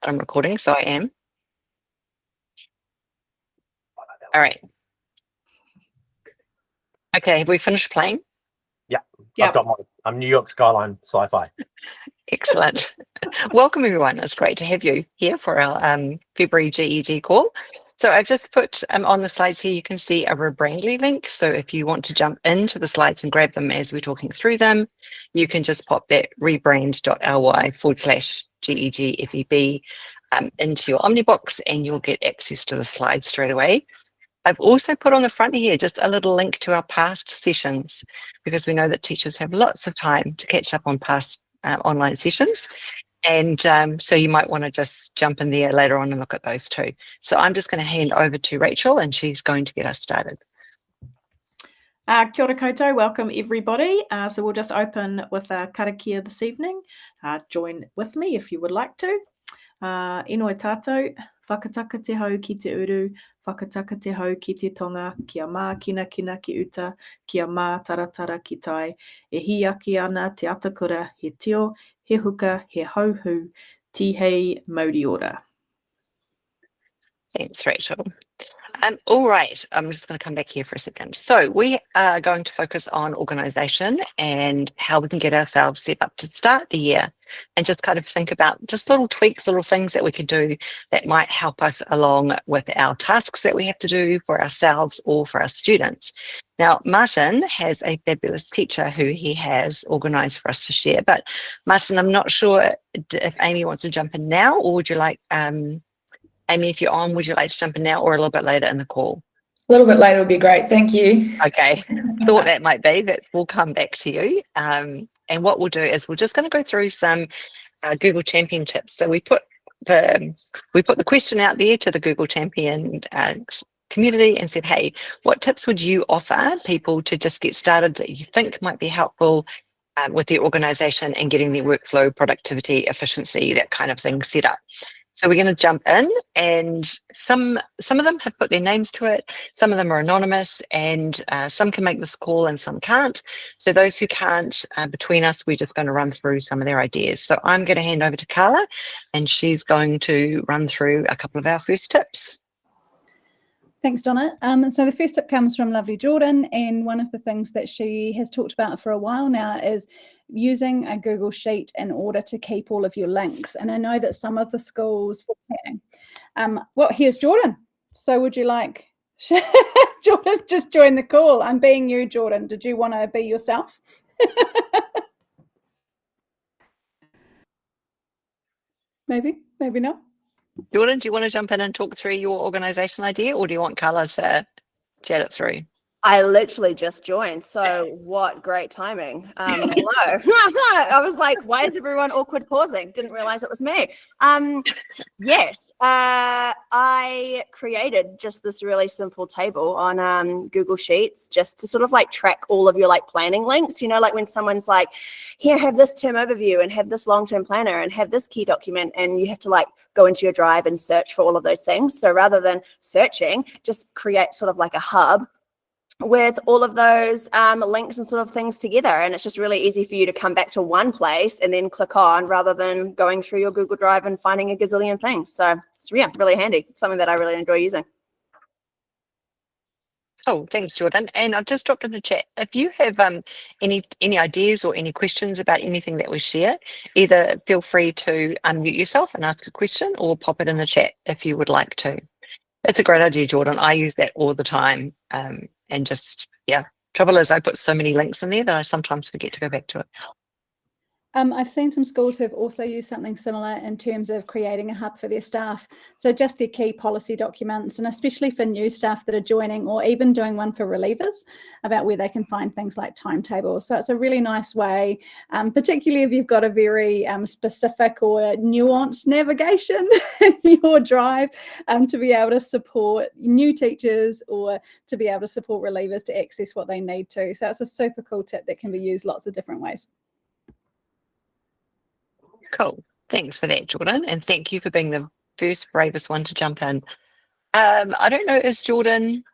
I'm recording, so I am. All right. Okay, have we finished playing? Yeah, Yep. I've got mine. I'm New York Skyline Sci-Fi. Excellent. Welcome, everyone. It's great to have you here for our February GEG call. So I've just put on the slides here, you can see a Rebrandly link. So if you want to jump into the slides and grab them as we're talking through them, you can just pop that rebrand.ly/GEG FEB into your Omnibox and you'll get access to the slides straight away. I've also put on the front here just a little link to our past sessions because we know that teachers have lots of time to catch up on past online sessions. And so you might want to just jump in there later on and look at those too. So I'm just going to hand over to Rachel and she's going to get us started. Kia ora koutou, welcome everybody. So we'll just open with a karakia this evening. Join with me if you would like to. Inoi tātou, whakataka te hau ki te uru, whakataka te hau ki te tonga, kia mā kina kina ki uta, kia mā taratara ki tai, e hi aki ana te atakura, he tio, he huka, he hauhu, tihei mauri ora. Thanks, Rachel. All right, I'm just going to come back here for a second. So we are going to focus on organisation and how we can get ourselves set up to start the year and just kind of think about just little tweaks, little things that we could do that might help us along with our tasks that we have to do for ourselves or for our students. Now, Martin has a fabulous teacher who he has organised for us to share. But Martin, I'm not sure if Amy wants to jump in now, or would you like... Amy, if you're on, would you like to jump in now or a little bit later in the call? A little bit later would be great, thank you. Okay, thought that might be, that we'll come back to you. And what we'll do is we're just going to go through some Google Champion tips. So we put the question out there to the Google Champion community and said, hey, what tips would you offer people to just get started that you think might be helpful with their organisation and getting their workflow, productivity, efficiency, that kind of thing set up? So we're going to jump in, and some of them have put their names to it, some of them are anonymous, and some can make this call and some can't. So those who can't, between us, we're just going to run through some of their ideas. So I'm going to hand over to Carla, and she's going to run through a couple of our first tips. Thanks, Donna. So the first tip comes from lovely Jordan, and one of the things that she has talked about for a while now is using a Google Sheet in order to keep all of your links. And I know that some of the schools, well, here's Jordan. So would you like, Jordan's just joined the call. I'm being you, Jordan. Did you want to be yourself? Maybe not. Jordan, do you want to jump in and talk through your organisation idea, or do you want Carla to chat it through? I literally just joined, so what great timing. Hello. I was like, why is everyone awkward pausing? Didn't realize it was me. Yes, I created just this really simple table on Google Sheets just to sort of like track all of your like planning links, you know, like when someone's like, here, have this term overview and have this long-term planner and have this key document, and you have to like go into your drive and search for all of those things. So rather than searching, just create sort of like a hub with all of those links and sort of things together, and it's just really easy for you to come back to one place and then click on rather than going through your Google Drive and finding a gazillion things. So it's really handy, something that I really enjoy using. Oh, thanks, Jordan. And I've just dropped in the chat. If you have any ideas or any questions about anything that we share, either feel free to unmute yourself and ask a question, or pop it in the chat if you would like to. It's a great idea, Jordan. I use that all the time. And just, yeah, trouble is I put so many links in there that I sometimes forget to go back to it. I've seen some schools who have also used something similar in terms of creating a hub for their staff. So just their key policy documents, and especially for new staff that are joining, or even doing one for relievers about where they can find things like timetables. So it's a really nice way, particularly if you've got a very specific or nuanced navigation in your drive, to be able to support new teachers or to be able to support relievers to access what they need to. So it's a super cool tip that can be used lots of different ways. Cool. Thanks for that, Jordan. And thank you for being the first bravest one to jump in. I don't know, is Jordan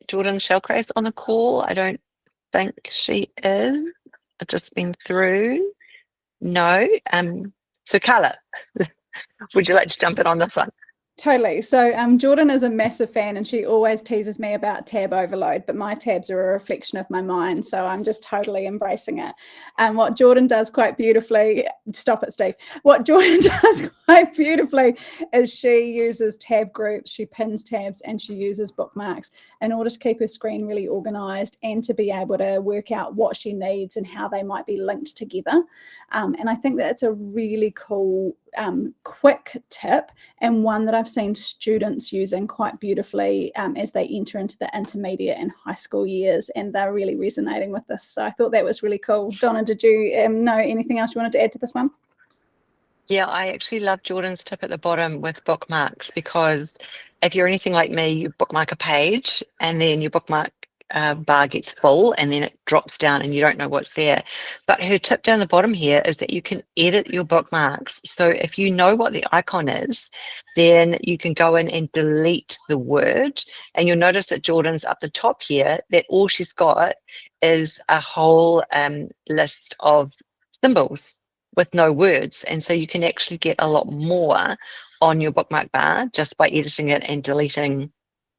Shellcrace on the call? I don't think she is. I've just been through. No. So Carla, Would you like to jump in on this one? Totally. So Jordan is a massive fan and she always teases me about tab overload, but my tabs are a reflection of my mind. So I'm just totally embracing it. And what Jordan does quite beautifully, stop it, Steve. What Jordan does quite beautifully is she uses tab groups, she pins tabs and she uses bookmarks in order to keep her screen really organized and to be able to work out what she needs and how they might be linked together. And I think that it's a really cool quick tip and one that I've seen students using quite beautifully as they enter into the intermediate and high school years, and they're really resonating with this. So I thought that was really cool. Donna, did you know anything else you wanted to add to this one? Yeah, I actually love Jordan's tip at the bottom with bookmarks, because if you're anything like me, you bookmark a page and then your bookmark bar gets full and then it drops down and you don't know what's there. But her tip down the bottom here is that you can edit your bookmarks. So if you know what the icon is, then you can go in and delete the word. And you'll notice that Jordan's up the top here, that all she's got is a whole list of symbols with no words. And so you can actually get a lot more on your bookmark bar just by editing it and deleting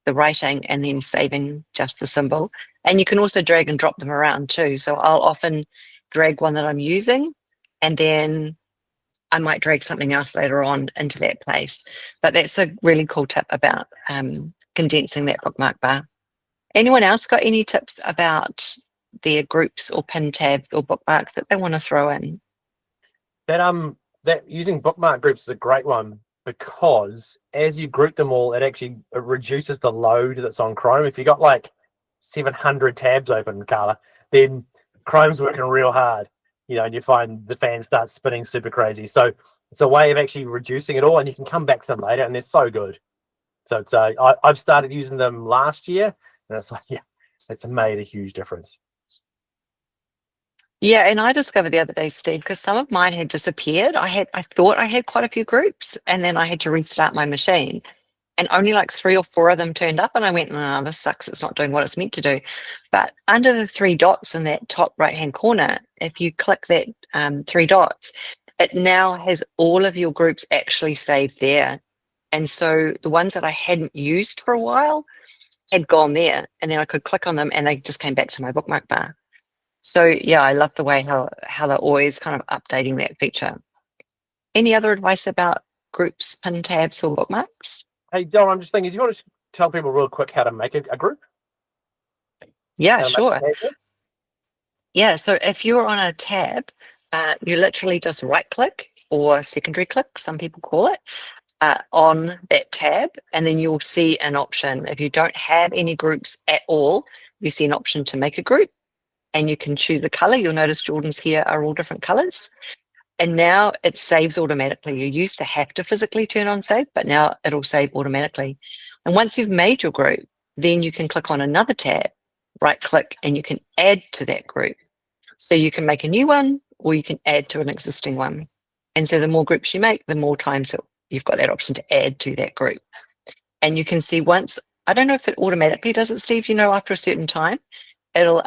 the writing and then saving just the symbol. And you can also drag and drop them around too. So I'll often drag one that I'm using and then I might drag something else later on into that place. But that's a really cool tip about condensing that bookmark bar. Anyone else got any tips about their groups or pin tabs or bookmarks that they want to throw in? That using bookmark groups is a great one, because as you group them all, it reduces the load that's on Chrome. If you got like 700 tabs open, Carla, then Chrome's working real hard, and you find the fan starts spinning super crazy. So it's a way of actually reducing it all, and you can come back to them later, and they're so good. So I've started using them last year, and it's like, it's made a huge difference. Yeah, and I discovered the other day, Steve, because some of mine had disappeared. I thought I had quite a few groups, and then I had to restart my machine, and only like 3 or 4 of them turned up, and I went, "No, this sucks. It's not doing what it's meant to do." But under the 3 dots in that top right-hand corner, if you click that 3 dots, it now has all of your groups actually saved there. And so the ones that I hadn't used for a while had gone there, and then I could click on them, and they just came back to my bookmark bar. So yeah, I love the way how they're always kind of updating that feature. Any other advice about groups, pin tabs, or bookmarks? Hey, Dylan, I'm just thinking, do you want to tell people real quick how to make a group? Yeah, sure. Yeah, so if you're on a tab, you literally just right click, or secondary click, some people call it, on that tab, and then you'll see an option. If you don't have any groups at all, you see an option to make a group. And you can choose a color. You'll notice Jordan's here are all different colors. And now it saves automatically. You used to have to physically turn on save, but now it'll save automatically. And once you've made your group, then you can click on another tab, right click, and you can add to that group. So you can make a new one, or you can add to an existing one. And so the more groups you make, the more times you've got that option to add to that group. And you can see once, I don't know if it automatically does it, Steve, after a certain time, it'll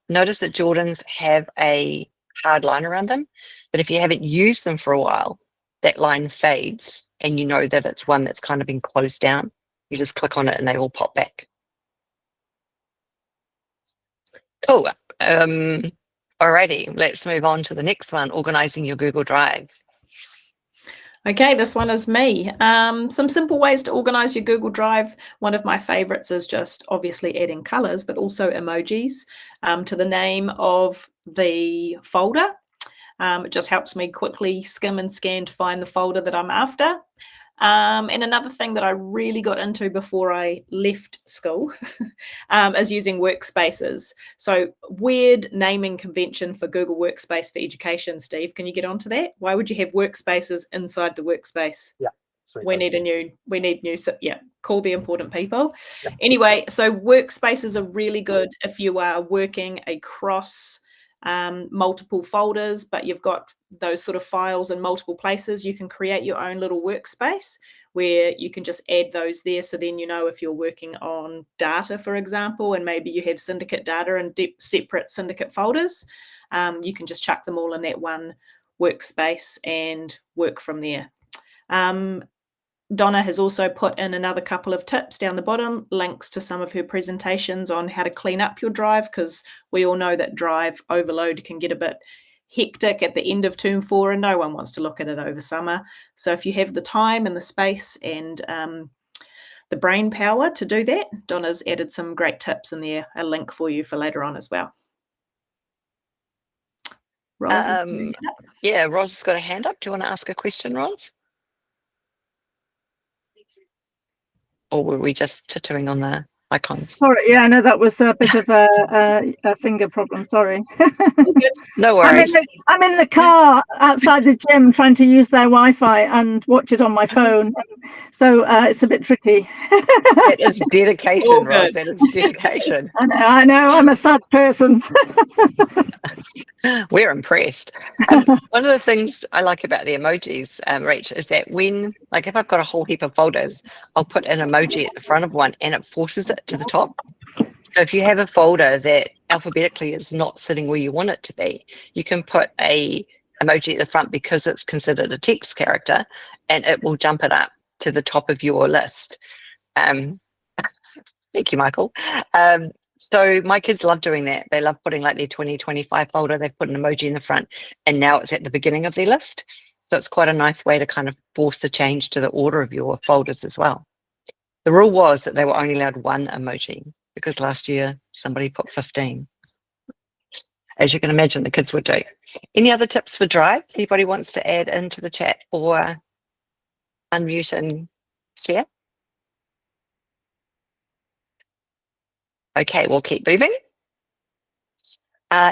notice that Jordans have a hard line around them, but if you haven't used them for a while, that line fades and you know that it's one that's kind of been closed down. You just click on it and they all pop back. Cool. Alrighty, let's move on to the next one, organizing your Google Drive. Okay, this one is me. Some simple ways to organize your Google Drive. One of my favorites is just obviously adding colors, but also emojis to the name of the folder. It just helps me quickly skim and scan to find the folder that I'm after. And another thing that I really got into before I left school is using workspaces. So weird naming convention for Google Workspace for Education, Steve. Can you get onto that? Why would you have workspaces inside the workspace? Yeah. Sweet. We need new, yeah, call the important people. Yeah. Anyway, so workspaces are really good if you are working across multiple folders, but you've got those sort of files in multiple places. You can create your own little workspace where you can just add those there. So then, if you're working on data, for example, and maybe you have syndicate data in separate syndicate folders, you can just chuck them all in that one workspace and work from there. Donna has also put in another couple of tips down the bottom, links to some of her presentations on how to clean up your drive, because we all know that drive overload can get a bit hectic at the end of term 4 and no one wants to look at it over summer. So if you have the time and the space and the brain power to do that, Donna's added some great tips in there, a link for you for later on as well. Ros, yeah, Ros has got a hand up. Do you want to ask a question, Ros? Or were we just tittering on the icons? Sorry, yeah, I know that was a bit of a finger problem. Sorry. No worries. I'm in the car outside the gym trying to use their Wi-Fi and watch it on my phone, so it's a bit tricky. That is dedication, Ros. That is dedication. I know. I'm a sad person. We're impressed. One of the things I like about the emojis, Rach, is that when, like, if I've got a whole heap of folders, I'll put an emoji at the front of one and it forces it to the top. So if you have a folder that alphabetically is not sitting where you want it to be, you can put a emoji at the front because it's considered a text character, and it will jump it up to the top of your list. Thank you, Michael. So my kids love doing that. They love putting like their 2025 folder, they've put an emoji in the front, and now it's at the beginning of their list. So it's quite a nice way to kind of force the change to the order of your folders as well. The rule was that they were only allowed one emoji, because last year somebody put 15. As you can imagine, the kids would do. Any other tips for Drive? Anybody wants to add into the chat or unmute and share? Okay, we'll keep moving.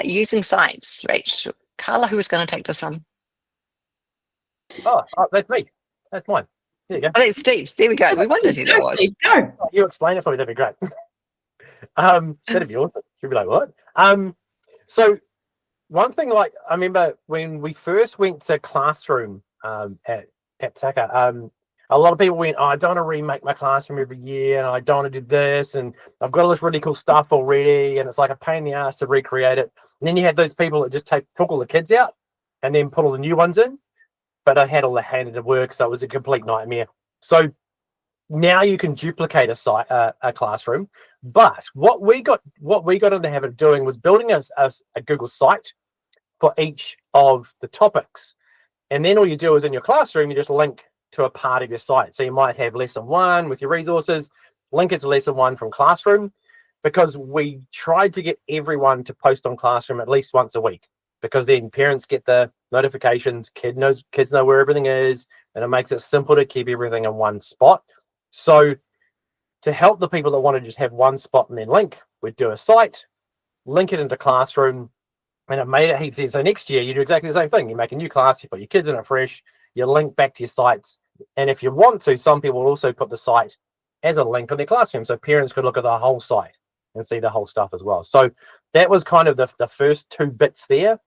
Using sites, Rach. Carla, who was going to take this one? Oh, that's me. That's mine. There you go. Oh, that's Steve's. There we go. We wondered who that was. Steve, go. Oh, you explain it for me, that'd be great. That'd be awesome. She'd be like, what? So one thing, like, I remember when we first went to classroom at Taka, a lot of people went, oh, I don't want to remake my classroom every year, and I don't want to do this, and I've got all this really cool stuff already, and it's like a pain in the ass to recreate it. And then you had those people that just took all the kids out and then put all the new ones in, but I had all the handed work, so it was a complete nightmare. So now you can duplicate a classroom, but what we got in the habit of doing was building a Google site for each of the topics, and then all you do is in your classroom you just link to a part of your site. So you might have lesson 1 with your resources, link it to lesson 1 from classroom, because we tried to get everyone to post on classroom at least once a week, because then parents get the notifications, kids know where everything is, and it makes it simple to keep everything in one spot. So to help the people that want to just have one spot and then link, we'd do a site, link it into classroom, and it made it heaps easier. So next year you do exactly the same thing. You make a new class, you put your kids in it fresh, you link back to your sites, and if you want to, some people will also put the site as a link in their classroom, so parents could look at the whole site and see the whole stuff as well. So that was kind of the first 2 bits there.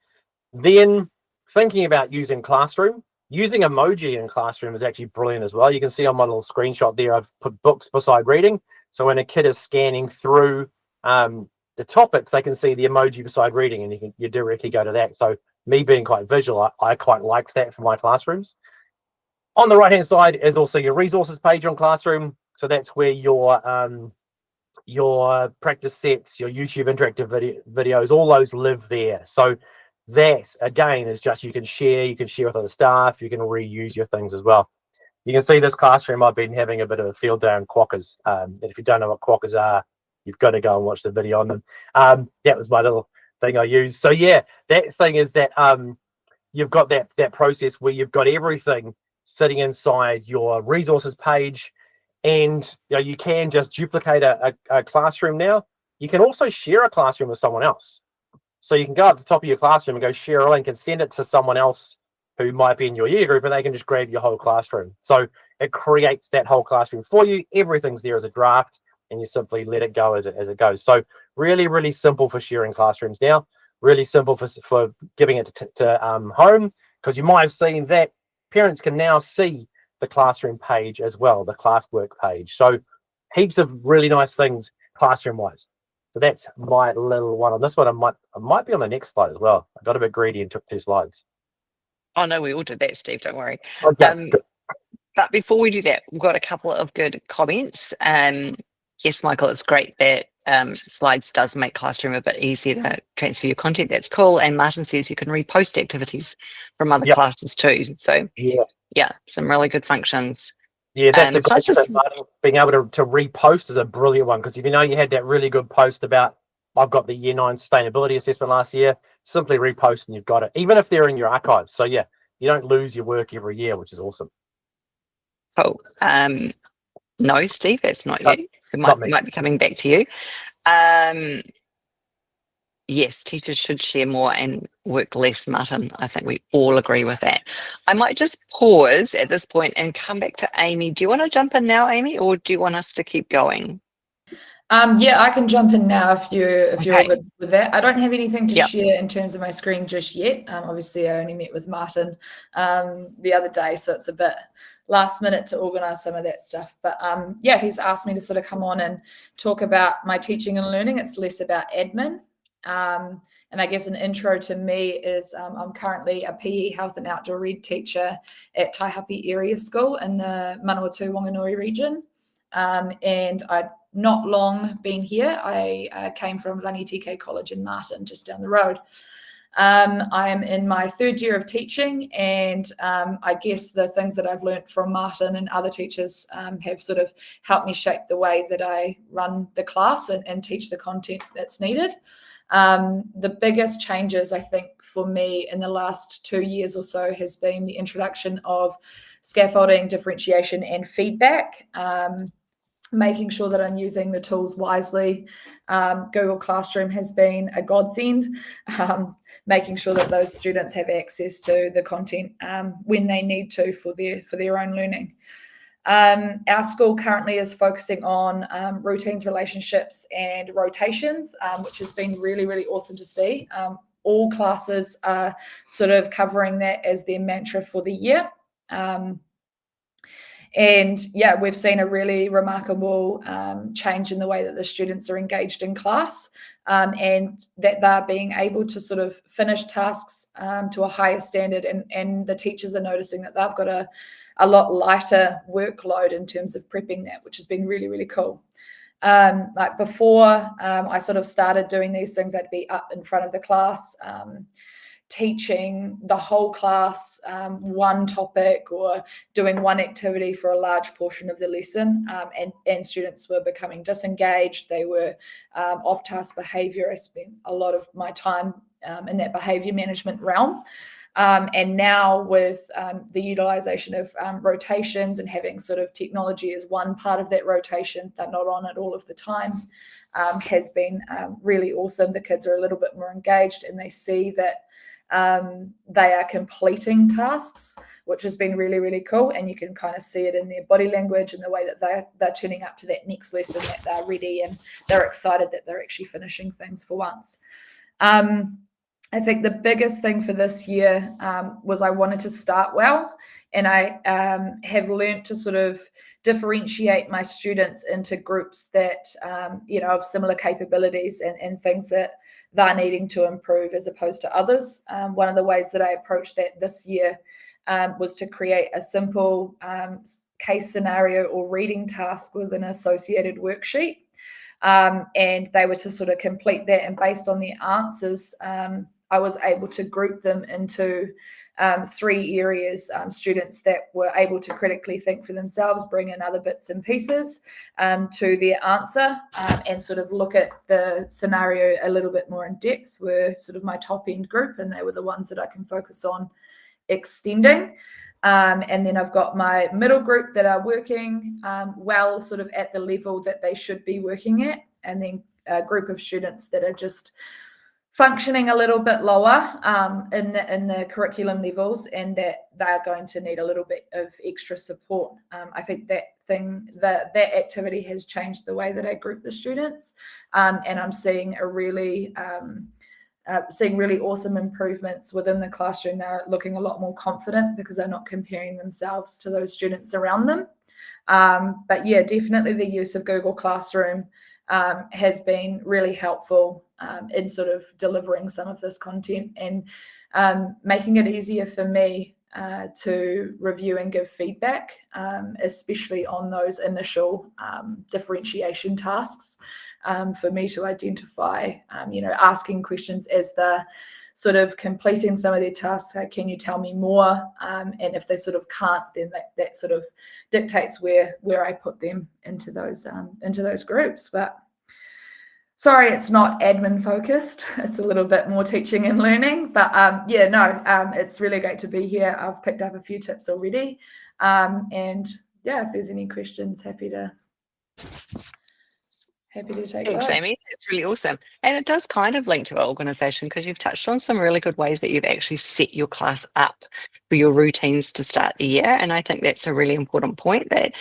Then thinking about using classroom, using emoji in classroom is actually brilliant as well. You can see on my little screenshot there, I've put books beside reading. So when a kid is scanning through the topics, they can see the emoji beside reading, and you directly go to that. So me being quite visual, I quite liked that for my classrooms. On the right hand side is also your resources page on classroom. So that's where your practice sets, your YouTube interactive videos, all those live there. So that again is just, you can share with other staff, you can reuse your things as well. You can see this classroom, I've been having a bit of a field day on quokkas. And if you don't know what quokkas are, you've got to go and watch the video on them. That was my little thing I used. So yeah, that thing is that you've got that process where you've got everything sitting inside your resources page, and you can just duplicate a classroom now. You can also share a classroom with someone else. So you can go up to the top of your classroom and go share a link and send it to someone else who might be in your year group, and they can just grab your whole classroom. So it creates that whole classroom for you. Everything's there as a draft, and you simply let it go as it goes. So really, really simple for sharing classrooms now. Really simple for giving it to home, because you might have seen that parents can now see the classroom page as well, the classwork page. So heaps of really nice things classroom-wise. So that's my little one on this one. I might be on the next slide as well. I got a bit greedy and took 2 slides. Oh no, we all did that, Steve. Don't worry. Okay, But before we do that, we've got a couple of good comments. Yes, Michael, it's great that slides does make Classroom a bit easier to transfer your content. That's cool. And Martin says you can repost activities from other Yep. classes too. So Yeah. yeah, some really good functions. Yeah, that's a great classes, thing, Martin. Being able to repost is a brilliant one, because if you know you had that really good post about, I've got the Year 9 sustainability assessment last year, simply repost and you've got it, even if they're in your archives. So yeah, you don't lose your work every year, which is awesome. oh, no, Steve, that's not No, you. It not me. might be coming back to you. Yes, teachers should share more and work less, Martin. I think we all agree with that. I might just pause at this point and come back to Amy. Do you want to jump in now, Amy, or do you want us to keep going? Yeah, I can jump in now if you're all Okay. good with that. I don't have anything to Yep. share in terms of my screen just yet. Obviously, I only met with Martin the other day, so it's a bit last minute to organise some of that stuff. But yeah, he's asked me to sort of come on and talk about my teaching and learning. It's less about admin. And I guess an intro to me is I'm currently a PE health and outdoor ed teacher at Taihape Area School in the Manawatu Wanganui region. And I'd not long been here. I came from Langi TK College in Martin, just down the road. I am in my third year of teaching, and I guess the things that I've learnt from Martin and other teachers have sort of helped me shape the way that I run the class and teach the content that's needed. The biggest changes, I think, for me in the last 2 years or so has been the introduction of scaffolding, differentiation, and feedback. Making sure that I'm using the tools wisely. Google Classroom has been a godsend, making sure that those students have access to the content when they need to for their own learning. Our school currently is focusing on routines, relationships, and rotations, which has been really, really awesome to see. All classes are sort of covering that as their mantra for the year. And yeah, we've seen a really remarkable change in the way that the students are engaged in class, and that they're being able to sort of finish tasks to a higher standard, and the teachers are noticing that they've got a lot lighter workload in terms of prepping that, which has been really, really cool. Like before I sort of started doing these things, I'd be up in front of the class, teaching the whole class one topic or doing one activity for a large portion of the lesson, and students were becoming disengaged. They were off-task behaviour. I spent a lot of my time in that behaviour management realm. And now with the utilisation of rotations and having sort of technology as one part of that rotation, they're not on it all of the time, has been really awesome. The kids are a little bit more engaged, and they see that they are completing tasks, which has been really, really cool. And you can kind of see it in their body language and the way that they're turning up to that next lesson, that they're ready and they're excited that they're actually finishing things for once. I think the biggest thing for this year was I wanted to start well, and I have learned to sort of differentiate my students into groups that, of similar capabilities and things that they're needing to improve as opposed to others. One of the ways that I approached that this year was to create a simple case scenario or reading task with an associated worksheet. And they were to sort of complete that, and based on the answers, I was able to group them into 3 areas. Students that were able to critically think for themselves, bring in other bits and pieces to their answer, and sort of look at the scenario a little bit more in depth were sort of my top end group, and they were the ones that I can focus on extending. And then I've got my middle group that are working well sort of at the level that they should be working at, and then a group of students that are just functioning a little bit lower in the curriculum levels, and that they're going to need a little bit of extra support. I think that activity has changed the way that I group the students, and I'm seeing really awesome improvements within the classroom. They're looking a lot more confident because they're not comparing themselves to those students around them. But yeah, definitely the use of Google Classroom has been really helpful in sort of delivering some of this content and making it easier for me to review and give feedback, especially on those initial differentiation tasks, for me to identify, asking questions as they're sort of completing some of their tasks. Can you tell me more? And if they sort of can't, then that sort of dictates where I put them into those groups. But sorry, it's not admin focused. It's a little bit more teaching and learning. But it's really great to be here. I've picked up a few tips already. And yeah, if there's any questions, happy to take Thanks, those. Amy. It's really awesome. And it does kind of link to our organisation, because you've touched on some really good ways that you've actually set your class up for your routines to start the year. And I think that's a really important point, that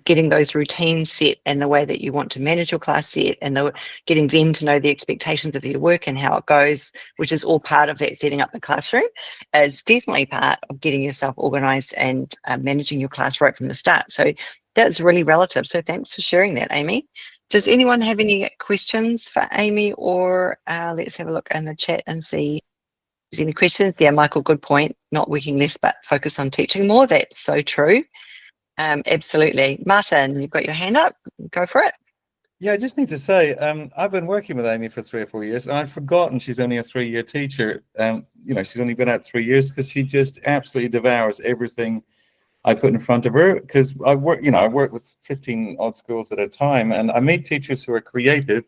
getting those routines set and the way that you want to manage your class set, and getting them to know the expectations of your work and how it goes, which is all part of that setting up the classroom, is definitely part of getting yourself organised and managing your class right from the start. So that's really relative. So thanks for sharing that, Amy. Does anyone have any questions for Amy, or let's have a look in the chat and see if there's any questions? Yeah, Michael, good point. Not working less, but focus on teaching more. That's so true. Absolutely. Martin, you've got your hand up. Go for it. Yeah, I just need to say, I've been working with Amy for 3 or 4 years, and I've forgotten she's only a 3-year teacher. She's only been out 3 years, because she just absolutely devours everything I put in front of her, because I work with 15 odd schools at a time, and I meet teachers who are creative,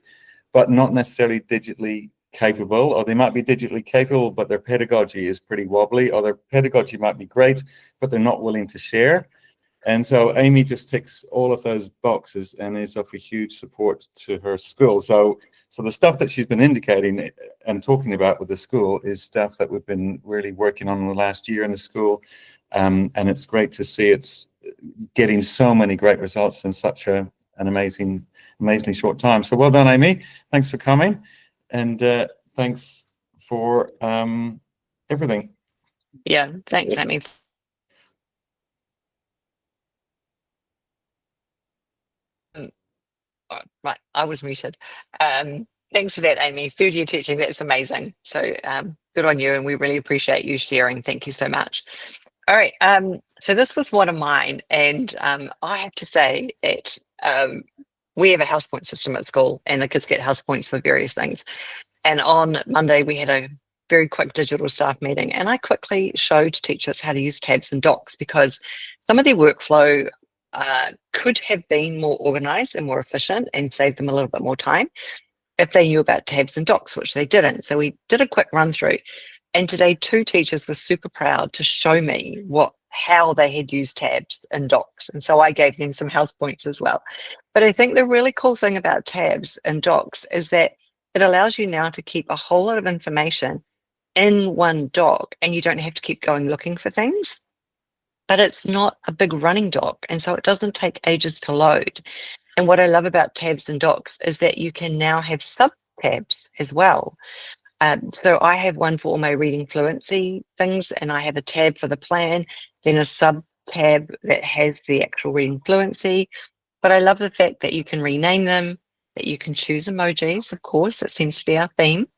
but not necessarily digitally capable, or they might be digitally capable, but their pedagogy is pretty wobbly, or their pedagogy might be great, but they're not willing to share. And so Amy just ticks all of those boxes and is of a huge support to her school. So the stuff that she's been indicating and talking about with the school is stuff that we've been really working on in the last year in the school. And it's great to see it's getting so many great results in such an amazingly short time. So well done, Amy. Thanks for coming, and thanks for everything. Yeah, thanks, Amy. Right, I was muted. Thanks for that, Amy. 3rd-year teaching, that's amazing. So good on you, and we really appreciate you sharing. Thank you so much. All right, so this was one of mine, and I have to say that we have a house point system at school, and the kids get house points for various things. And on Monday, we had a very quick digital staff meeting, and I quickly showed teachers how to use tabs and docs, because some of their workflow could have been more organised and more efficient and saved them a little bit more time if they knew about tabs and docs, which they didn't. So we did a quick run through. And today, 2 teachers were super proud to show me how they had used tabs and docs. And so I gave them some house points as well. But I think the really cool thing about tabs and docs is that it allows you now to keep a whole lot of information in one doc, and you don't have to keep going looking for things. But it's not a big running doc, and so it doesn't take ages to load. And what I love about tabs and docs is that you can now have sub-tabs as well. So I have one for all my reading fluency things, and I have a tab for the plan, then a sub tab that has the actual reading fluency. But I love the fact that you can rename them, that you can choose emojis, of course, it seems to be our theme,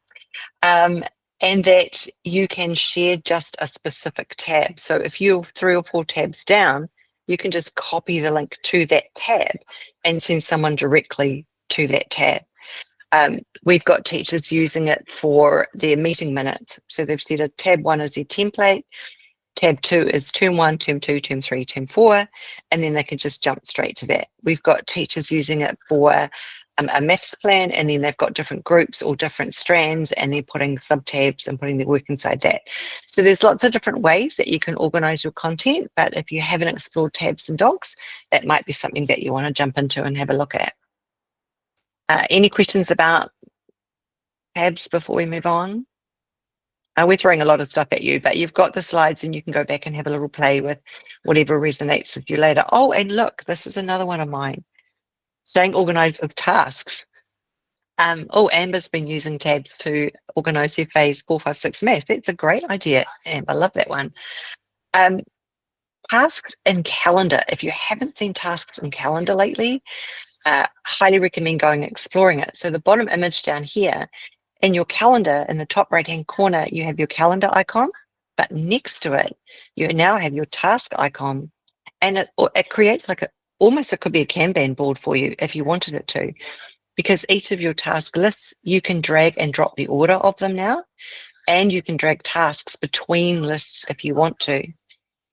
and that you can share just a specific tab. So if you're 3 or 4 tabs down, you can just copy the link to that tab and send someone directly to that tab. We've got teachers using it for their meeting minutes. So they've said a tab 1 is their template, tab 2 is term 1, term 2, term 3, term 4, and then they can just jump straight to that. We've got teachers using it for a maths plan, and then they've got different groups or different strands, and they're putting sub-tabs and putting their work inside that. So there's lots of different ways that you can organize your content, but if you haven't explored tabs and docs, that might be something that you want to jump into and have a look at. Any questions about tabs before we move on? We're throwing a lot of stuff at you, but you've got the slides and you can go back and have a little play with whatever resonates with you later. Oh, and look, this is another one of mine. Staying organized with tasks. Amber's been using tabs to organize her phase 4, 5, 6 maths. That's a great idea, Amber. I love that one. Tasks and calendar. If you haven't seen tasks and calendar lately, highly recommend going and exploring it. So the bottom image down here, in your calendar, in the top right-hand corner, you have your calendar icon. but next to it, you now have your task icon, and it creates like almost it could be a Kanban board for you if you wanted it to, because each of your task lists, you can drag and drop the order of them now, and you can drag tasks between lists if you want to,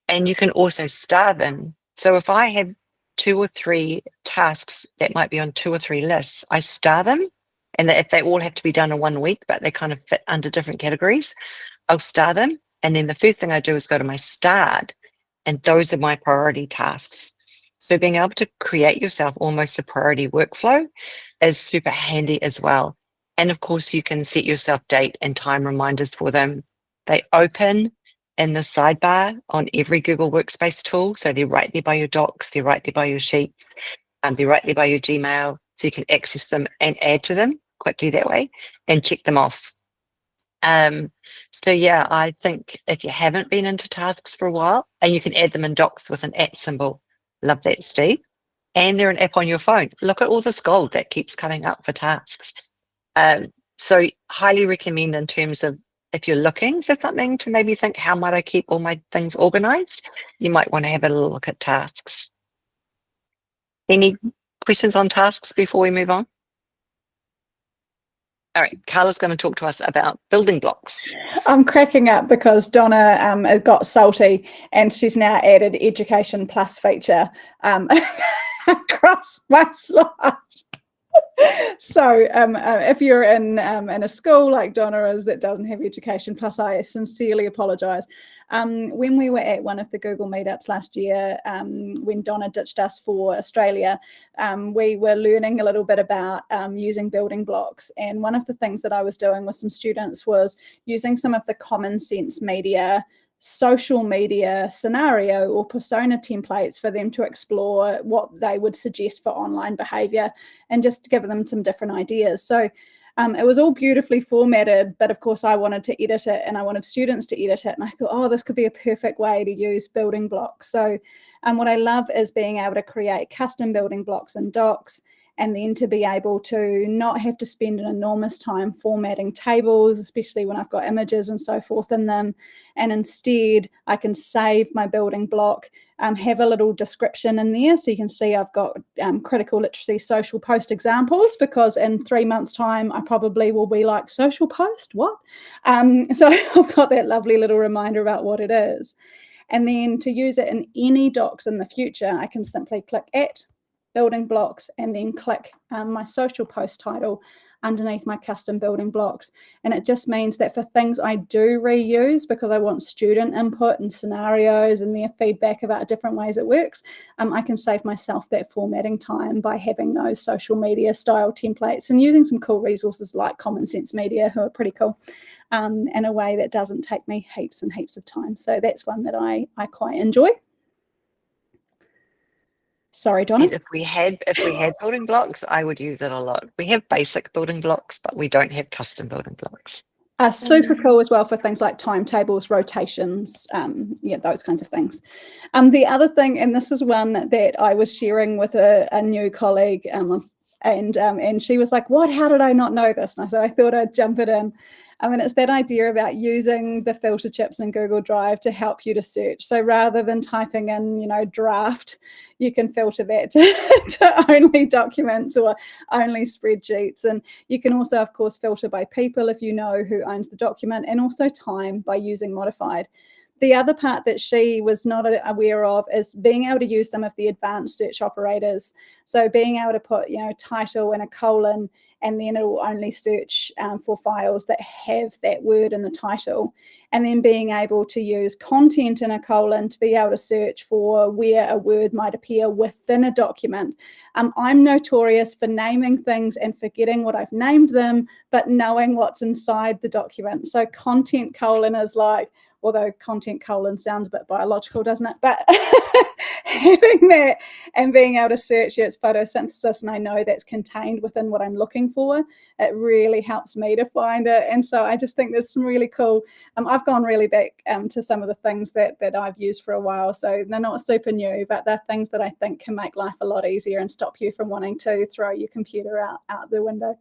and you can also star them. So if I have 2 or 3 tasks that might be on 2 or 3 lists, I star them, and if they all have to be done in 1 week, but they kind of fit under different categories, I'll star them. And then the first thing I do is go to my starred, and those are my priority tasks. So being able to create yourself almost a priority workflow is super handy as well. And of course, you can set yourself date and time reminders for them. They open in the sidebar on every Google Workspace tool. So they're right there by your docs, they're right there by your sheets, they're right there by your Gmail. So you can access them and add to them quickly that way and check them off. So yeah, I think if you haven't been into tasks for a while, and you can add them in docs with an @ symbol. Love that, Steve. And they're an app on your phone. Look at all this gold that keeps coming up for tasks. So highly recommend in terms of if you're looking for something to maybe think, how might I keep all my things organized? You might want to have a little look at tasks. Any questions on tasks before we move on? All right, Carla's going to talk to us about building blocks. I'm cracking up because Donna got salty and she's now added Education Plus feature across my slide. So if you're in a school like Donna is that doesn't have Education Plus, I sincerely apologise. When we were at one of the Google meetups last year, when Donna ditched us for Australia, we were learning a little bit about using building blocks. And one of the things that I was doing with some students was using some of the common sense media, social media scenario or persona templates for them to explore what they would suggest for online behavior and just to give them some different ideas. So it was all beautifully formatted, but of course I wanted to edit it and I wanted students to edit it. And I thought, oh, this could be a perfect way to use building blocks. So what I love is being able to create custom building blocks in docs, and then to be able to not have to spend an enormous time formatting tables, especially when I've got images and so forth in them. And instead, I can save my building block, have a little description in there. So you can see I've got critical literacy social post examples, because in 3 months' time, I probably will be like, social post, what? So I've got that lovely little reminder about what it is. And then to use it in any docs in the future, I can simply click at building blocks and then click my social post title underneath my custom building blocks. And it just means that for things I do reuse, because I want student input and scenarios and their feedback about different ways it works, I can save myself that formatting time by having those social media style templates and using some cool resources like Common Sense Media, who are pretty cool, in a way that doesn't take me heaps and heaps of time. So that's one that I quite enjoy. Sorry, Donna. And if we had building blocks, I would use it a lot. We have basic building blocks, but we don't have custom building blocks. Super cool as well for things like timetables, rotations, yeah, those kinds of things. The other thing, and this is one that I was sharing with a new colleague, and she was like, what, how did I not know this? And so I thought I'd jump it in. I mean, it's that idea about using the filter chips in Google Drive to help you to search. So rather than typing in, you know, draft, you can filter that to only documents or only spreadsheets. And you can also, of course, filter by people if you know who owns the document, and also time by using modified. The other part that she was not aware of is being able to use some of the advanced search operators. So being able to put, you know, title and a colon, and then it will only search for files that have that word in the title. And then being able to use content in a colon to be able to search for where a word might appear within a document. I'm notorious for naming things and forgetting what I've named them, but knowing what's inside the document. So content colon is like, although content colon sounds a bit biological, doesn't it? But having that and being able to search its photosynthesis, and I know that's contained within what I'm looking for, it really helps me to find it. And so I just think there's some really cool, I've gone really back to some of the things that I've used for a while. So they're not super new, but they're things that I think can make life a lot easier and stop you from wanting to throw your computer out the window.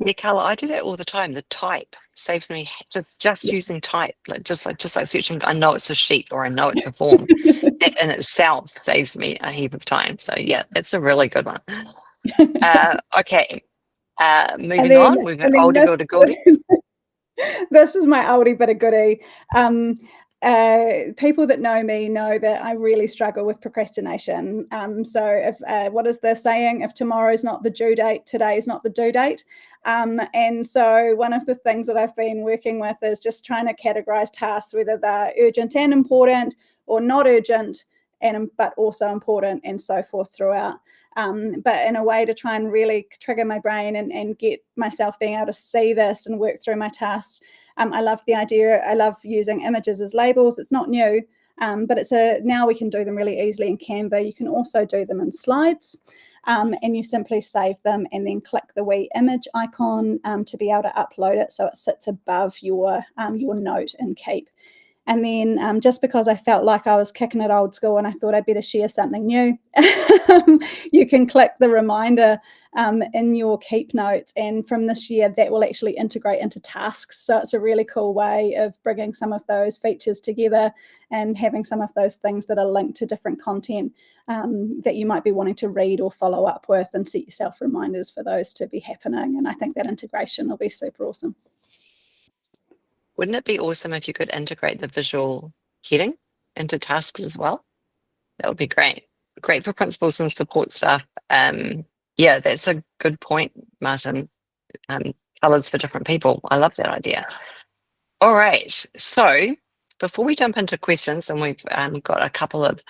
Yeah, Carla, I do that all the time. The type saves me just using type, just like searching. I know it's a sheet or I know it's a form. That in itself saves me a heap of time. So yeah, that's a really good one. Okay, moving on. We've got older girl to goodie. This is my oldie but a goodie. People that know me know that I really struggle with procrastination. So if what is the saying? If tomorrow's not the due date, today is not the due date. And so one of the things that I've been working with is just trying to categorize tasks, whether they're urgent and important or not urgent, but also important, and so forth throughout. But in a way to try and really trigger my brain and get myself being able to see this and work through my tasks. I love the idea. I love using images as labels. It's not new, but now we can do them really easily in Canva. You can also do them in slides, and you simply save them and then click the wee image icon to be able to upload it so it sits above your note and Keep. And then just because I felt like I was kicking it old school and I thought I'd better share something new, you can click the reminder in your Keep notes. And from this year, that will actually integrate into tasks. So it's a really cool way of bringing some of those features together and having some of those things that are linked to different content that you might be wanting to read or follow up with, and set yourself reminders for those to be happening. And I think that integration will be super awesome. Wouldn't it be awesome if you could integrate the visual heading into tasks as well? That would be great. Great for principals and support staff. Yeah, that's a good point, Martin. Colours for different people. I love that idea. All right. So before we jump into questions, and we've got a couple of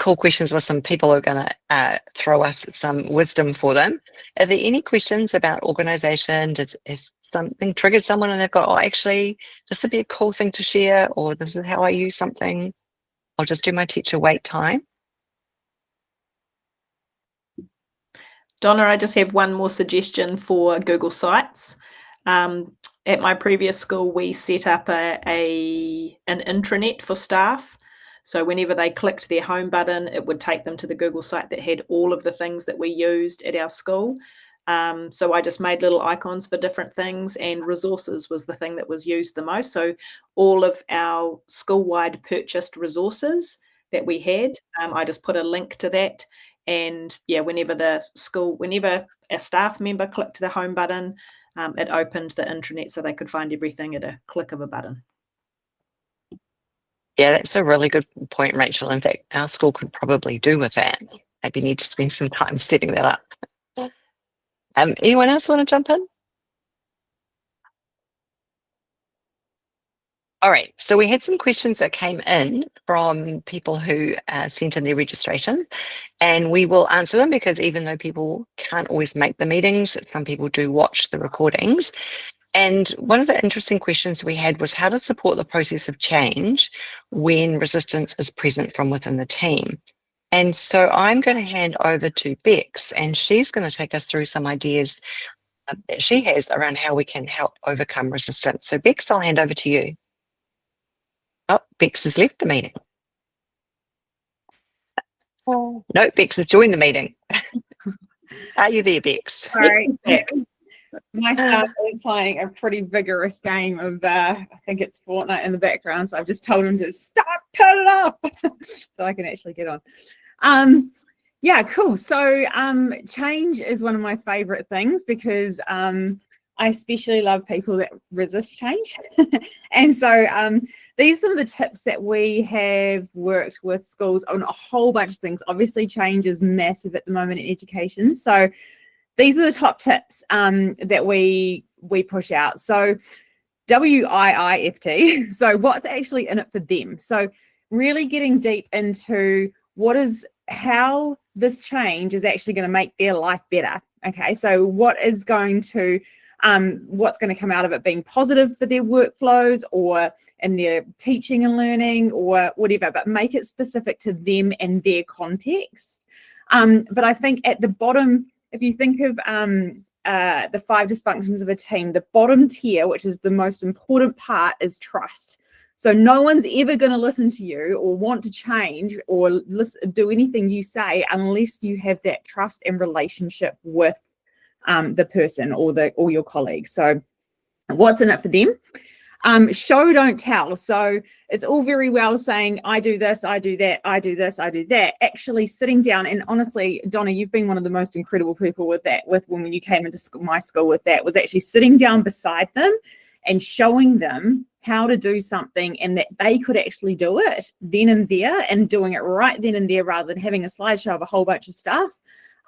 cool questions where some people are going to throw us some wisdom for them. Are there any questions about organisation? Has something triggered someone and they've got, oh, actually, this would be a cool thing to share, or this is how I use something. I'll just do my teacher wait time. Donna, I just have one more suggestion for Google Sites. At my previous school, we set up an intranet for staff. So whenever they clicked their home button, it would take them to the Google site that had all of the things that we used at our school. So I just made little icons for different things, and resources was the thing that was used the most. So all of our school-wide purchased resources that we had, I just put a link to that. And yeah, whenever a staff member clicked the home button, it opened the intranet so they could find everything at a click of a button. Yeah, that's a really good point, Rachel. In fact, our school could probably do with that. Maybe need to spend some time setting that up. Anyone else want to jump in? All right, so we had some questions that came in from people who sent in their registration, and we will answer them, because even though people can't always make the meetings, some people do watch the recordings. And one of the interesting questions we had was how to support the process of change when resistance is present from within the team. And so I'm going to hand over to Bex, and she's going to take us through some ideas that she has around how we can help overcome resistance. So Bex, I'll hand over to you. Oh, Bex has left the meeting. No, Bex has joined the meeting. Are you there, Bex? Sorry. My son is playing a pretty vigorous game of, I think it's Fortnite in the background, so I've just told him to stop, turn it off, so I can actually get on. Yeah, cool. So change is one of my favorite things, because I especially love people that resist change. And so these are some of the tips that we have worked with schools on, a whole bunch of things. Obviously, change is massive at the moment in education. So these are the top tips that we push out. So WIIFT, so what's actually in it for them? So really getting deep into how this change is actually going to make their life better. Okay, so what's going to come out of it being positive for their workflows or in their teaching and learning or whatever, but make it specific to them and their context. But I think at the bottom, if you think of the 5 dysfunctions of a team, the bottom tier, which is the most important part, is trust. So no one's ever going to listen to you or want to change or do anything you say unless you have that trust and relationship with the person or your colleagues. So what's in it for them? Show, don't tell. So it's all very well saying, I do this, I do that, I do this, I do that. Actually sitting down, and honestly, Donna, you've been one of the most incredible people with that, when you came into my school with that, was actually sitting down beside them and showing them how to do something, and that they could actually do it then and there, and doing it right then and there rather than having a slideshow of a whole bunch of stuff.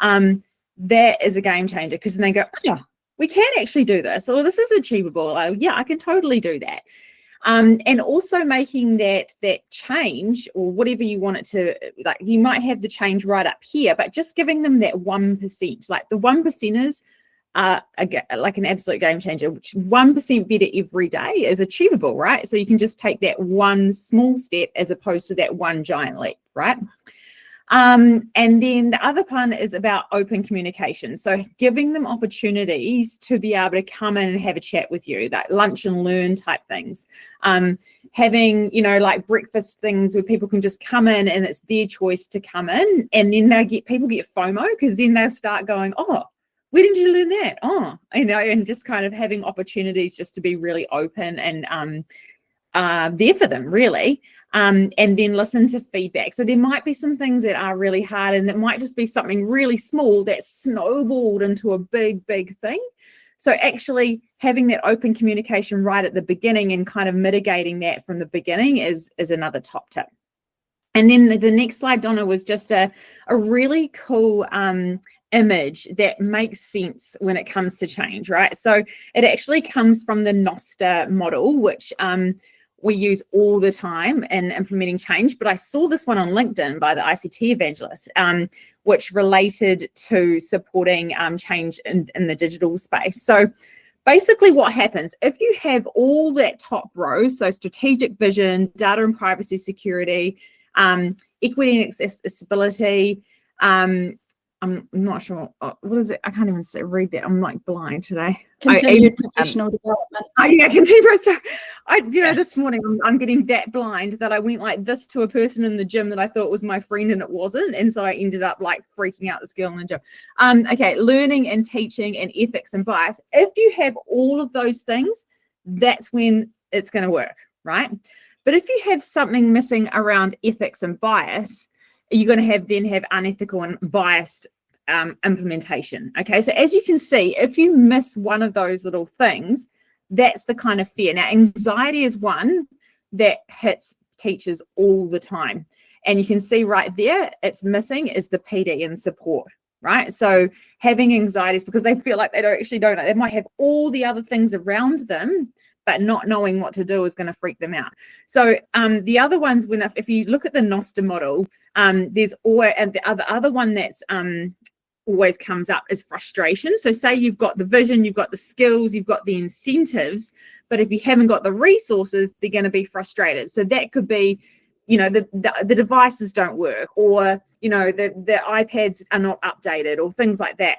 That is a game changer, because then they go, oh, we can actually do this, or this is achievable. Yeah, I can totally do that. And also making that change, or whatever you want it to, like, you might have the change right up here, but just giving them that 1%, like the 1%ers are like an absolute game changer, which 1% better every day is achievable, right? So you can just take that one small step as opposed to that one giant leap, right? And then the other part is about open communication. So giving them opportunities to be able to come in and have a chat with you, that lunch and learn type things. Having, you know, like breakfast things where people can just come in and it's their choice to come in, and then people get FOMO, because then they'll start going, oh, where did you learn that? Oh, you know, and just kind of having opportunities just to be really open and there for them, really. And then listen to feedback. So there might be some things that are really hard, and it might just be something really small that snowballed into a big, big thing. So actually having that open communication right at the beginning and kind of mitigating that from the beginning is another top tip. And then the next slide, Donna, was just a really cool image that makes sense when it comes to change, right? So it actually comes from the Noster model, which we use all the time in implementing change, but I saw this one on LinkedIn by the ICT evangelist, which related to supporting change in the digital space. So basically what happens, if you have all that top row, so strategic vision, data and privacy security, equity and accessibility, I'm not sure, what is it? I can't even read that. I'm like blind today. Continued professional development. Yeah, continue. So this morning I'm getting that blind that I went like this to a person in the gym that I thought was my friend and it wasn't. And so I ended up like freaking out this girl in the gym. Okay, learning and teaching and ethics and bias. If you have all of those things, that's when it's going to work, right? But if you have something missing around ethics and bias, you're going to then have unethical and biased implementation. Okay, so as you can see, if you miss one of those little things, that's the kind of fear. Now, anxiety is one that hits teachers all the time. And you can see right there, it's missing is the PD and support, right? So having anxiety is because they feel like they don't know. They might have all the other things around them, but not knowing what to do is going to freak them out. So the other ones, if you look at the Noster model, there's always, and the other one that's always comes up is frustration. So say you've got the vision, you've got the skills, you've got the incentives, but if you haven't got the resources, they're going to be frustrated. So that could be, the devices don't work, or, the iPads are not updated, or things like that.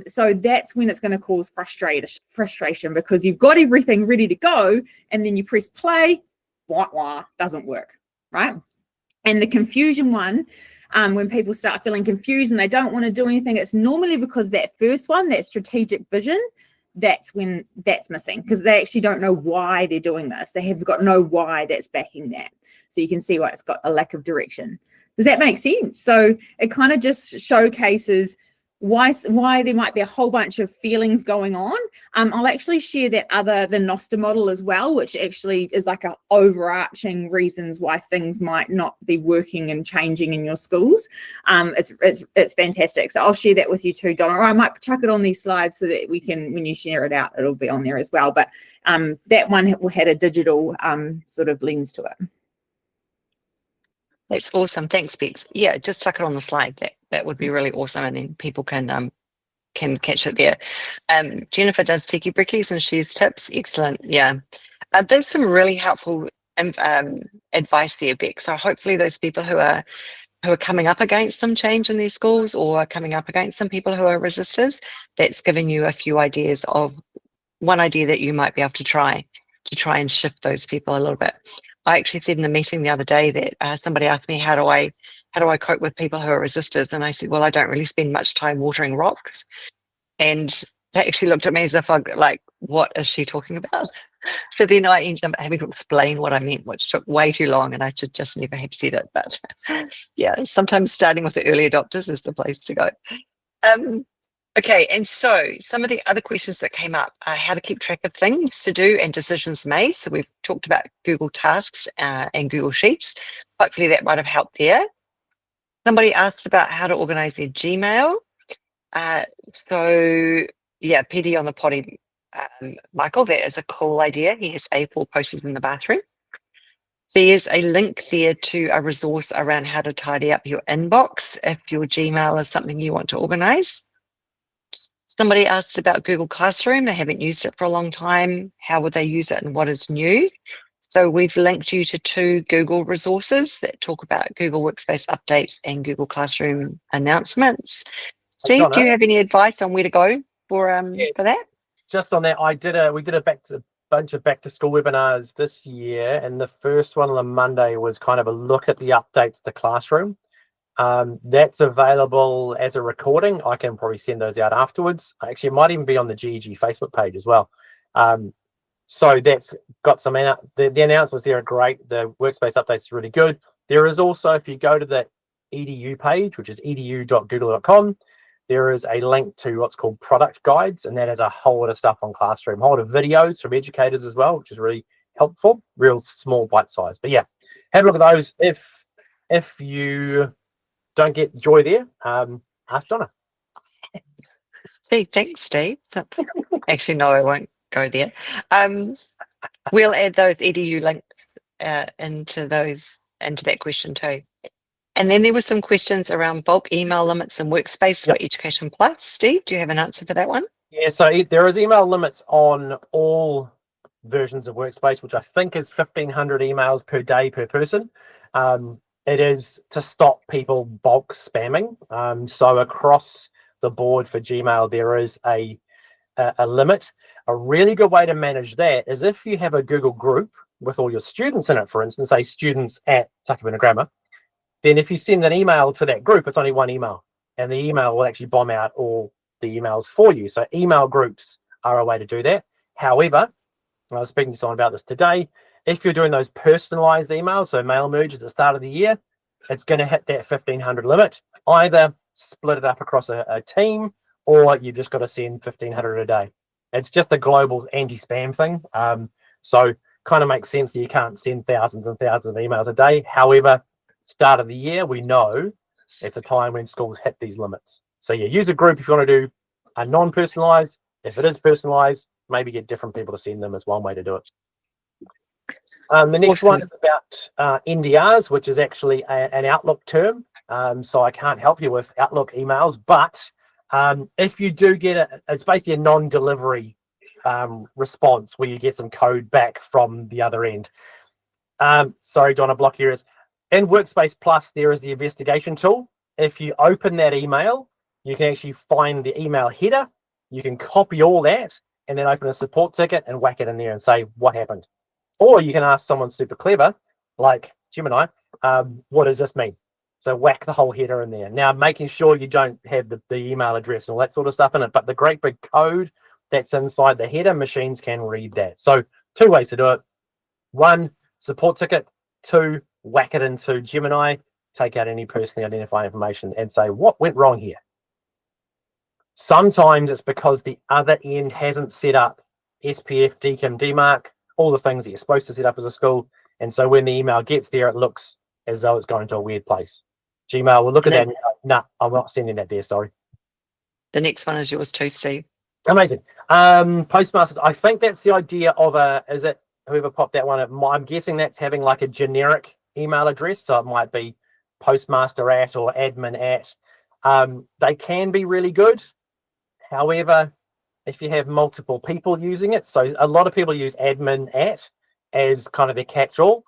So that's when it's going to cause frustration, because you've got everything ready to go and then you press play, doesn't work, right? And the confusion one, when people start feeling confused and they don't want to do anything, it's normally because that first one, that strategic vision, that's when that's missing, because they actually don't know why they're doing this. They have got no why that's backing that. So you can see why it's got a lack of direction. Does that make sense? So it kind of just showcases why there might be a whole bunch of feelings going on. I'll actually share the Noster model as well, which actually is like a overarching reasons why things might not be working and changing in your schools. It's fantastic. So I'll share that with you too, Donna, or I might chuck it on these slides so that we can, when you share it out, it'll be on there as well. But that one had a digital sort of lens to it. That's awesome. Thanks, Bex. Yeah, just chuck it on the slide. That would be really awesome, and then people can catch it there. Jennifer does tiki brickies and shares tips. Excellent. Yeah, there's some really helpful advice there, Bex. So hopefully those people who are coming up against some change in their schools, or coming up against some people who are resistors, that's giving you a few ideas of one idea that you might be able to try and shift those people a little bit. I actually said in a meeting the other day that somebody asked me, how do I cope with people who are resistors? And I said, well, I don't really spend much time watering rocks. and they actually looked at me as if I like, what is she talking about? So then I ended up having to explain what I meant, which took way too long, and I should just never have said it. But yeah, sometimes starting with the early adopters is the place to go. Okay, and so some of the other questions that came up are how to keep track of things to do and decisions made. So we've talked about Google Tasks and Google Sheets. Hopefully that might have helped there. Somebody asked about how to organize their Gmail. So yeah, PD on the potty, Michael, that is a cool idea. He has A4 posters in the bathroom. There's a link there to a resource around how to tidy up your inbox if your Gmail is something you want to organize. Somebody asked about Google Classroom. They haven't used it for a long time. How would they use it and what is new? So we've linked you to 2 Google resources that talk about Google Workspace updates and Google Classroom announcements. Steve, do you have any advice on where to go for that? Just on that, we did a bunch of back to school webinars this year, and the first one on the Monday was kind of a look at the updates to Classroom. That's available as a recording. I can probably send those out afterwards. Actually, it might even be on the GEG Facebook page as well. So that's got some the announcements there are great. The workspace updates is really good. There is also, if you go to the edu page, which is edu.google.com, there is a link to what's called product guides, and that has a whole lot of stuff on Classroom, a whole lot of videos from educators as well, which is really helpful, real small bite size. But yeah, have a look at those. If you don't get joy there, ask Donna. Hey, thanks, Steve. So, actually, no, I won't go there. We'll add those edu links into that question too. And then there were some questions around bulk email limits and Workspace for Education Plus. Steve, do you have an answer for that one? Yeah, so there is email limits on all versions of Workspace, which I think is 1,500 emails per day per person. It is to stop people bulk spamming. So across the board for Gmail, there is a limit. A really good way to manage that is if you have a Google group with all your students in it, for instance, say students at Takapuna Grammar, then if you send an email to that group, it's only one email, and the email will actually bomb out all the emails for you. So email groups are a way to do that. However, I was speaking to someone about this today, if you're doing those personalized emails, so mail merges at the start of the year, it's going to hit that 1,500 limit. Either split it up across a team, or you've just got to send 1,500 a day. It's just a global anti-spam thing. So kind of makes sense that you can't send thousands and thousands of emails a day. However, start of the year, we know it's a time when schools hit these limits. So yeah, use a group if you want to do a non-personalized. If it is personalized, maybe get different people to send them is one way to do it. The next one is about NDRs, which is actually an Outlook term. So I can't help you with Outlook emails, but if you do get it, it's basically a non-delivery response where you get some code back from the other end. Sorry, Donna, block here is. In Workspace Plus, there is the investigation tool. If you open that email, you can actually find the email header. You can copy all that and then open a support ticket and whack it in there and say what happened. Or you can ask someone super clever, like Gemini, what does this mean? So whack the whole header in there. Now, making sure you don't have the email address and all that sort of stuff in it, but the great big code that's inside the header, machines can read that. So 2 ways to do it. 1, support ticket. 2, whack it into Gemini, take out any personally identified information and say, what went wrong here? Sometimes it's because the other end hasn't set up SPF, DKIM, DMARC, all the things that you're supposed to set up as a school. And so when the email gets there, it looks as though it's going to a weird place. Gmail will look at that and go, nah, I'm not sending that there, sorry. The next one is yours too, Steve. Amazing. Postmasters, I think that's the idea of is it whoever popped that one? I'm guessing that's having like a generic email address. So it might be postmaster at or admin at. They can be really good. However, if you have multiple people using it, so a lot of people use admin at as kind of their catch-all.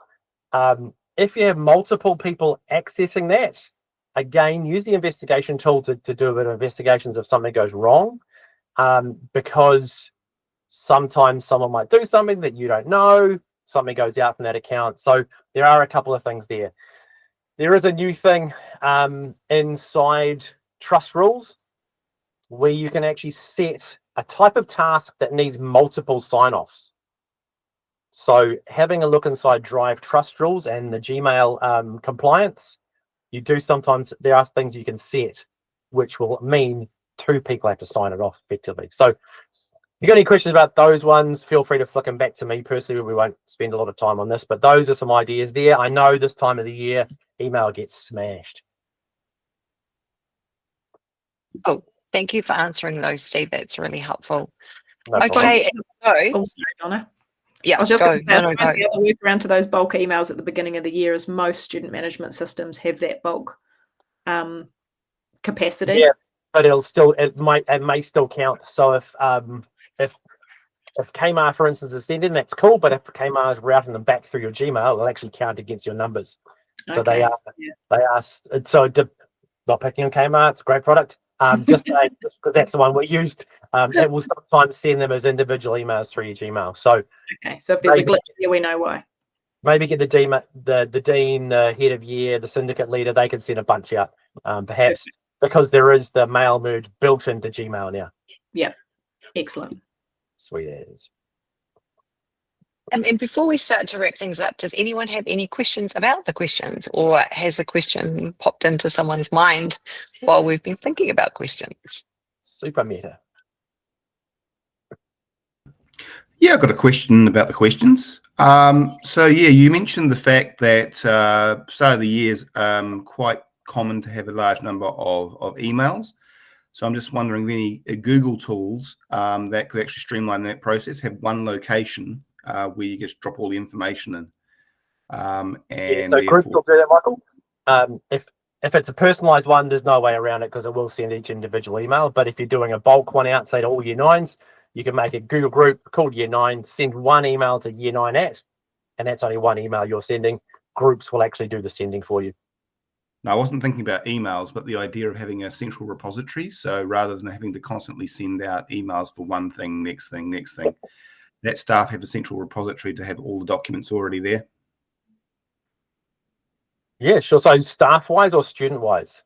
If you have multiple people accessing that, again, use the investigation tool to do a bit of investigations if something goes wrong, because sometimes someone might do something that you don't know, something goes out from that account. So there are a couple of things there. There is a new thing inside trust rules. where you can actually set a type of task that needs multiple sign-offs. So having a look inside Drive trust rules and the Gmail compliance, you do sometimes, there are things you can set which will mean 2 people have to sign it off effectively. So if you got any questions about those ones, feel free to flick them back to me personally. We won't spend a lot of time on this, but those are some ideas there. I know this time of the year, email gets smashed. Oh, thank you for answering those, Steve. That's really helpful. No problem. Okay, so Oh, sorry, Donna. yeah, I was just go. going to say, I No, no, suppose go. the other workaround to those bulk emails at the beginning of the year is most student management systems have that bulk capacity. Yeah, but it may still count. So if Kmart, for instance, is sending, that's cool. But if Kmart is routing them back through your Gmail, it'll actually count against your numbers. So Okay, they are. So not picking on Kmart, it's a great product. Just saying, because that's the one we used. It will sometimes send them as individual emails through your Gmail. So okay. So if there's a glitch here, we know why. maybe get the dean, the head of year, the syndicate leader. They can send a bunch out, perhaps because there is the mail mood built into Gmail now. Yeah, excellent. Sweet as. And before we start to wrap things up, does anyone have any questions about the questions, or has a question popped into someone's mind while we've been thinking about questions? Super meta. Yeah, I've got a question about the questions. So yeah, you mentioned the fact that start of the year is quite common to have a large number of emails. So I'm just wondering if any Google tools that could actually streamline that process, have one location where you just drop all the information in. And so groups will do that, Michael. If it's a personalized one, there's no way around it because it will send each individual email. But if you're doing a bulk one out, say to all year 9s, you can make a Google group called Year 9, send one email to Year 9 at, and that's only one email you're sending. Groups will actually do the sending for you. Now, I wasn't thinking about emails, but the idea of having a central repository. So rather than having to constantly send out emails for one thing, next thing, that staff have a central repository to have all the documents already there. Yeah, sure. So staff-wise or student-wise?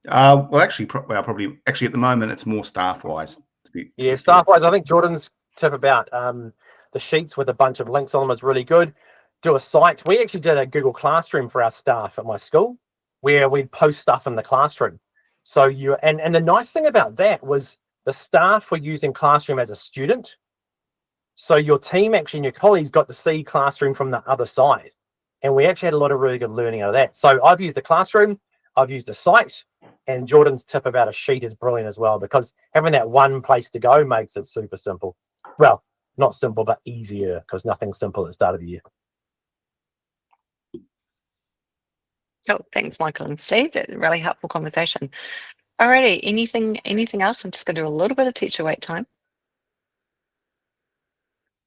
Well, actually, probably at the moment, it's more staff-wise. Yeah, staff-wise, I think Jordan's tip about the sheets with a bunch of links on them is really good. Do a site. We actually did a Google Classroom for our staff at my school, where we'd post stuff in the classroom. So and the nice thing about that was the staff were using Classroom as a student. So your team actually and your colleagues got to see Classroom from the other side. And we actually had a lot of really good learning out of that. So I've used a Classroom, I've used a site, and Jordan's tip about a sheet is brilliant as well, because having that one place to go makes it super simple. Well, not simple, but easier, because nothing's simple at the start of the year. Oh, thanks, Michael and Steve. That's a really helpful conversation. Alrighty, anything else? I'm just going to do a little bit of teacher wait time.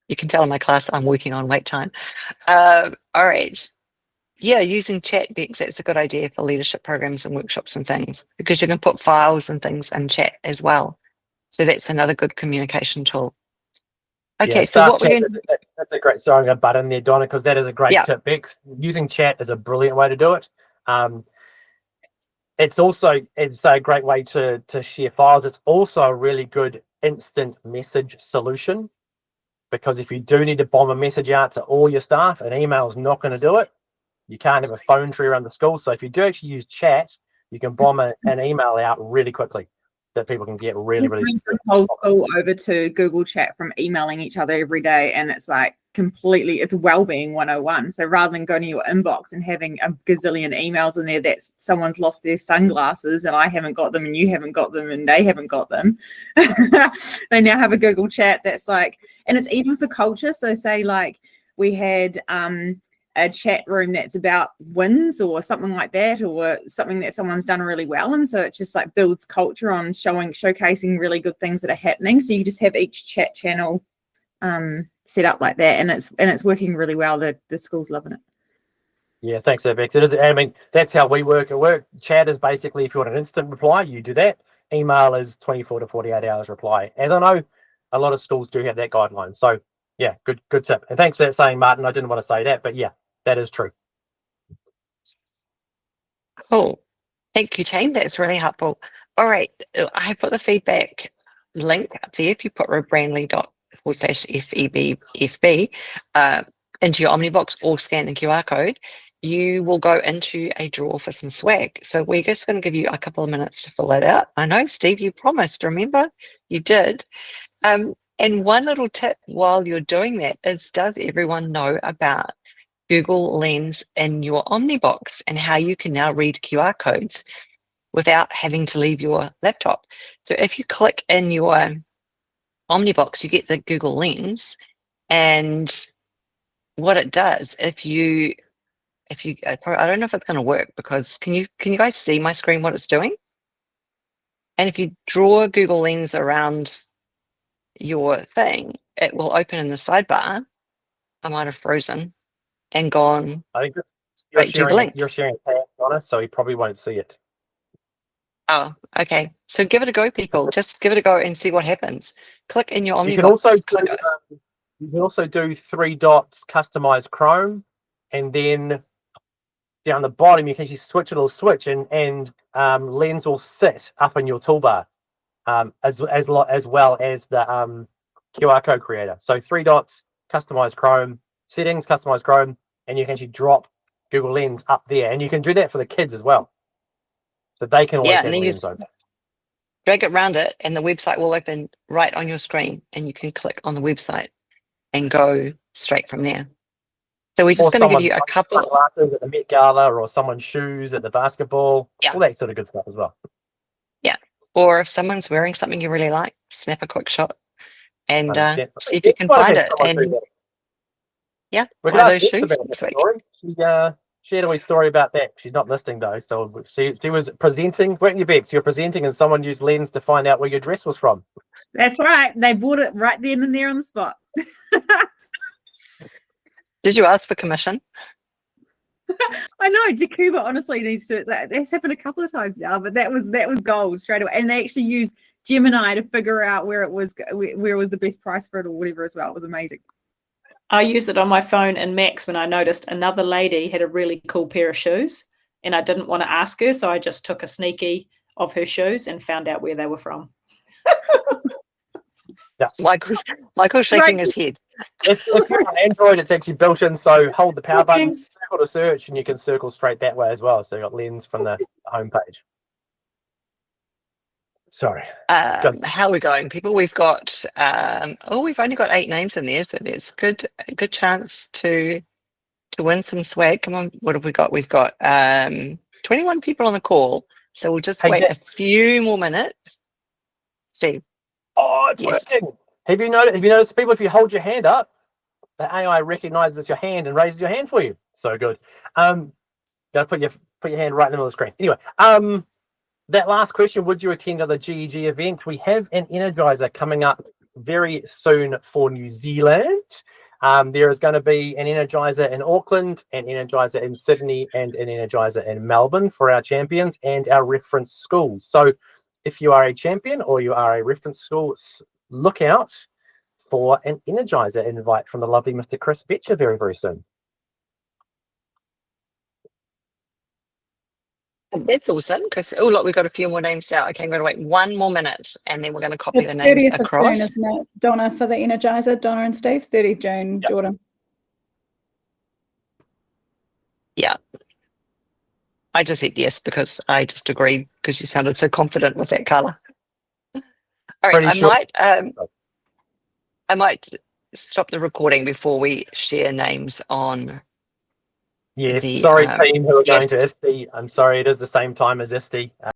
You can tell in my class I'm working on wait time. All right. Yeah, using chat, Bex, that's a good idea for leadership programs and workshops and things, because you can put files and things in chat as well. So that's another good communication tool. Okay, Yeah, so what we're going to... That's a great, sorry, I'm going to butt in there, Donna, because that is a great tip, Bex. Using chat is a brilliant way to do it. It's a great way to share files. It's also a really good instant message solution, because if you do need to bomb a message out to all your staff, an email is not going to do it. You can't have a phone tree around the school. So if you do actually use chat, you can bomb an email out really quickly that people can get really the whole school over to Google Chat from emailing each other every day, and it's like it's wellbeing 101. So rather than going to your inbox and having a gazillion emails in there that someone's lost their sunglasses and I haven't got them and you haven't got them and they haven't got them, they now have a Google Chat that's like, and it's even for culture. So say like we had a chat room that's about wins or something like that, or something that someone's done really well, and so it just like builds culture on showcasing really good things that are happening. So you just have each chat channel set up like that, and it's working really well. The school's loving it. Yeah, thanks, Bex. It is. I mean, that's how we work. Chat is basically, if you want an instant reply, you do that. Email is 24 to 48 hours reply. As I know, a lot of schools do have that guideline. So yeah, good tip. And thanks for that saying, Martin. I didn't want to say that, but yeah, that is true. Cool. Thank you, team. That's really helpful. All right, I put the feedback link up there. If you put robranley./FEB into your Omnibox or scan the QR code, you will go into a draw for some swag. So we're just going to give you a couple of minutes to fill that out. I know, Steve, you promised, remember? You did. And one little tip while you're doing that is, does everyone know about Google Lens in your Omnibox and how you can now read QR codes without having to leave your laptop? So if you click in your Omnibox, you get the Google Lens, and what it does, if you I don't know if it's going to work, because can you guys see my screen, what it's doing? And if you draw Google Lens around your thing, it will open in the sidebar. I might have frozen and gone. I think straight to the link. you're sharing a tab on it, so he probably won't see it. Oh, okay. So give it a go, people. Just give it a go and see what happens. Click in your Omnibox. You can also do 3 dots, customize Chrome, and then down the bottom you can actually switch a little switch, and Lens will sit up in your toolbar, as well as the QR code creator. So 3 dots, customize Chrome, settings, customize Chrome, and you can actually drop Google Lens up there, and you can do that for the kids as well, so they can always have Lens open. Drag it around it, and the website will open right on your screen, and you can click on the website and go straight from there. So we're just going to give you a couple of glasses at the Met Gala, or someone's shoes at the basketball, all that sort of good stuff as well. Yeah, or if someone's wearing something you really like, snap a quick shot and see if you can find it. And yeah, we one of those shoes. shoes this week. She had a wee story about that. She's not listening though, so she was presenting. Weren't you, Bex? You were presenting, and someone used Lens to find out where your dress was from. That's right. They bought it right then and there on the spot. Did you ask for commission? I know Jakuba honestly needs to. That's happened a couple of times now, but that was gold straight away. And they actually used Gemini to figure out where it was the best price for it or whatever as well. It was amazing. I used it on my phone in Max when I noticed another lady had a really cool pair of shoes, and I didn't want to ask her, so I just took a sneaky of her shoes and found out where they were from. Michael's shaking his head. If you're on Android, it's actually built in, so hold the power button, circle to search, and you can circle straight that way as well. So you got Lens from the homepage. Sorry. How are we going, people? We've got we've only got 8 names in there, so there's a good chance to win some swag. Come on, what have we got? We've got 21 people on the call, so we'll just wait a few more minutes. Steve. Oh, it's working. Have you noticed, people, if you hold your hand up, the AI recognizes your hand and raises your hand for you. So good. Gotta put your hand right in the middle of the screen. Anyway, that last question, would you attend the GEG event? We have an Energizer coming up very soon for New Zealand. There is going to be an Energizer in Auckland, an Energizer in Sydney, and an Energizer in Melbourne for our champions and our reference schools. So if you are a champion or you are a reference school, look out for an Energizer invite from the lovely Mr. Chris Betcher very, very soon. That's awesome, because look, we've got a few more names out. Okay, I'm going to wait 1 more minute, and then we're going to copy the names across. June, isn't it, Donna, for the Energizer? Donna and Steve, 30 June, yep. Jordan. Yeah. I just said yes because I just agreed because you sounded so confident with that colour. All right, I might stop the recording before we share names on. Yes, sorry team who are going to ST. I'm sorry, it is the same time as ST.